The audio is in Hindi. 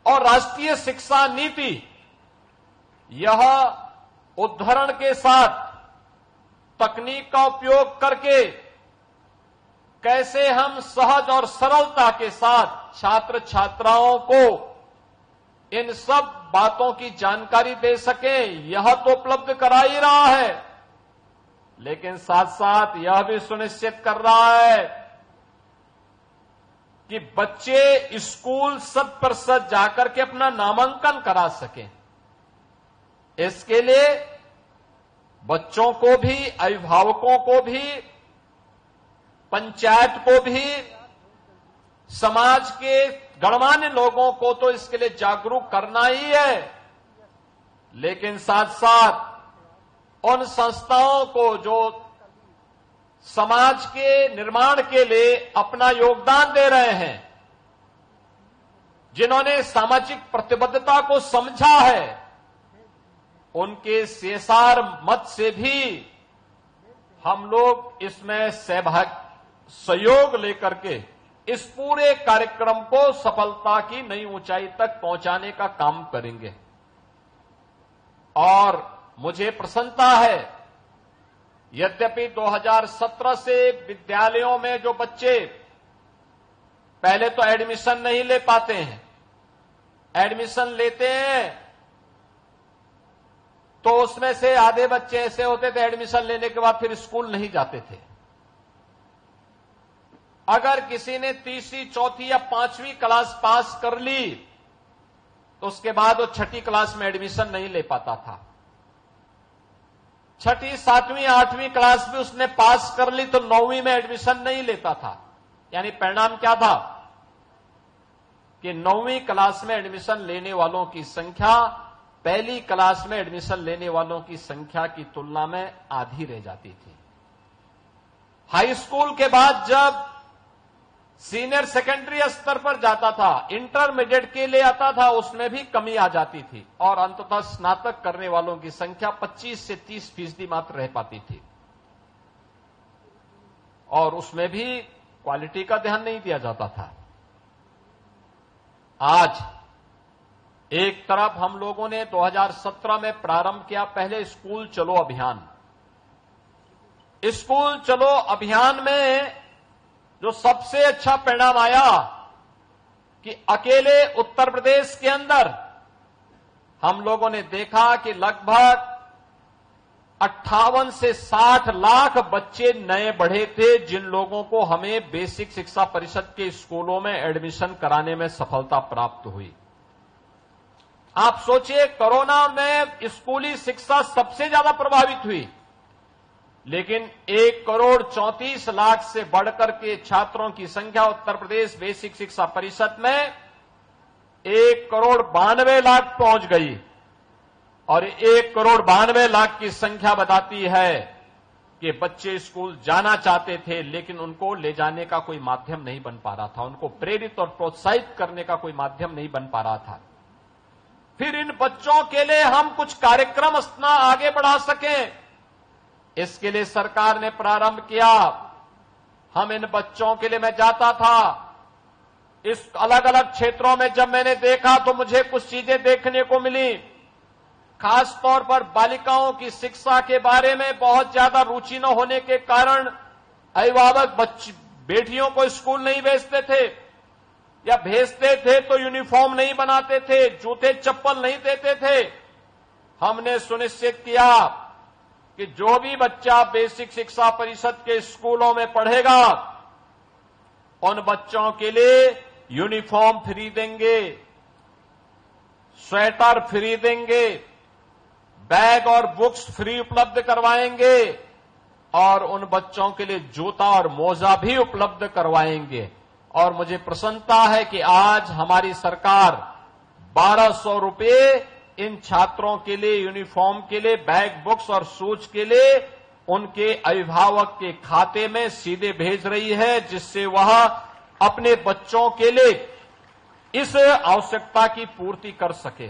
और राष्ट्रीय शिक्षा नीति यह उद्धरण के साथ तकनीक का उपयोग करके कैसे हम सहज और सरलता के साथ छात्र छात्राओं को इन सब बातों की जानकारी दे सकें, यह तो उपलब्ध करा ही रहा है, लेकिन साथ साथ यह भी सुनिश्चित कर रहा है कि बच्चे स्कूल 100% जाकर के अपना नामांकन करा सकें। इसके लिए बच्चों को भी, अभिभावकों को भी, पंचायत को भी, समाज के गणमान्य लोगों को तो इसके लिए जागरूक करना ही है, लेकिन साथ साथ उन संस्थाओं को जो समाज के निर्माण के लिए अपना योगदान दे रहे हैं, जिन्होंने सामाजिक प्रतिबद्धता को समझा है, उनके सेसार मत से भी हम लोग इसमें सहयोग लेकर के इस पूरे कार्यक्रम को सफलता की नई ऊंचाई तक पहुंचाने का काम करेंगे। और मुझे प्रसन्नता है, यद्यपि 2017 से विद्यालयों में जो बच्चे पहले तो एडमिशन नहीं ले पाते हैं, एडमिशन लेते हैं तो उसमें से आधे बच्चे ऐसे होते थे एडमिशन लेने के बाद फिर स्कूल नहीं जाते थे। अगर किसी ने तीसरी, चौथी या 5वीं क्लास पास कर ली तो उसके बाद वो 6ठी क्लास में एडमिशन नहीं ले पाता था। 6ठी, 7वीं, 8वीं क्लास भी उसने पास कर ली तो 9वीं में एडमिशन नहीं लेता था। यानी परिणाम क्या था कि 9वीं क्लास में एडमिशन लेने वालों की संख्या पहली क्लास में एडमिशन लेने वालों की संख्या की तुलना में आधी रह जाती थी। हाई स्कूल के बाद जब सीनियर सेकेंडरी स्तर पर जाता था, इंटरमीडिएट के लिए आता था, उसमें भी कमी आ जाती थी और अंततः स्नातक करने वालों की संख्या 25 से 30% मात्र रह पाती थी और उसमें भी क्वालिटी का ध्यान नहीं दिया जाता था। आज एक तरफ हम लोगों ने 2017 में प्रारंभ किया पहले स्कूल चलो अभियान। स्कूल चलो अभियान में जो सबसे अच्छा परिणाम आया कि अकेले उत्तर प्रदेश के अंदर हम लोगों ने देखा कि लगभग 58 से 60 लाख बच्चे नए बढ़े थे, जिन लोगों को हमें बेसिक शिक्षा परिषद के स्कूलों में एडमिशन कराने में सफलता प्राप्त हुई। आप सोचिए, कोरोना में स्कूली शिक्षा सबसे ज्यादा प्रभावित हुई, लेकिन 1,34,00,000 से बढ़कर के छात्रों की संख्या उत्तर प्रदेश बेसिक शिक्षा परिषद में 1,92,00,000 पहुंच गई और 1,92,00,000 की संख्या बताती है कि बच्चे स्कूल जाना चाहते थे, लेकिन उनको ले जाने का कोई माध्यम नहीं बन पा रहा था, उनको प्रेरित और प्रोत्साहित करने का कोई माध्यम नहीं बन पा रहा था। फिर इन बच्चों के लिए हम कुछ कार्यक्रम अपना आगे बढ़ा सकें, इसके लिए सरकार ने प्रारंभ किया। हम इन बच्चों के लिए, मैं जाता था इस अलग अलग क्षेत्रों में, जब मैंने देखा तो मुझे कुछ चीजें देखने को मिली। खास तौर पर बालिकाओं की शिक्षा के बारे में बहुत ज्यादा रुचि न होने के कारण अभिभावक बेटियों को स्कूल नहीं भेजते थे, या भेजते थे तो यूनिफॉर्म नहीं बनाते थे, जूते चप्पल नहीं देते थे। हमने सुनिश्चित किया कि जो भी बच्चा बेसिक शिक्षा परिषद के स्कूलों में पढ़ेगा, उन बच्चों के लिए यूनिफॉर्म फ्री देंगे, स्वेटर फ्री देंगे, बैग और बुक्स फ्री उपलब्ध करवाएंगे और उन बच्चों के लिए जूता और मोजा भी उपलब्ध करवाएंगे। और मुझे प्रसन्नता है कि आज हमारी सरकार 1,200 रुपये इन छात्रों के लिए, यूनिफॉर्म के लिए, बैग, बुक्स और शूज के लिए उनके अभिभावक के खाते में सीधे भेज रही है, जिससे वह अपने बच्चों के लिए इस आवश्यकता की पूर्ति कर सके।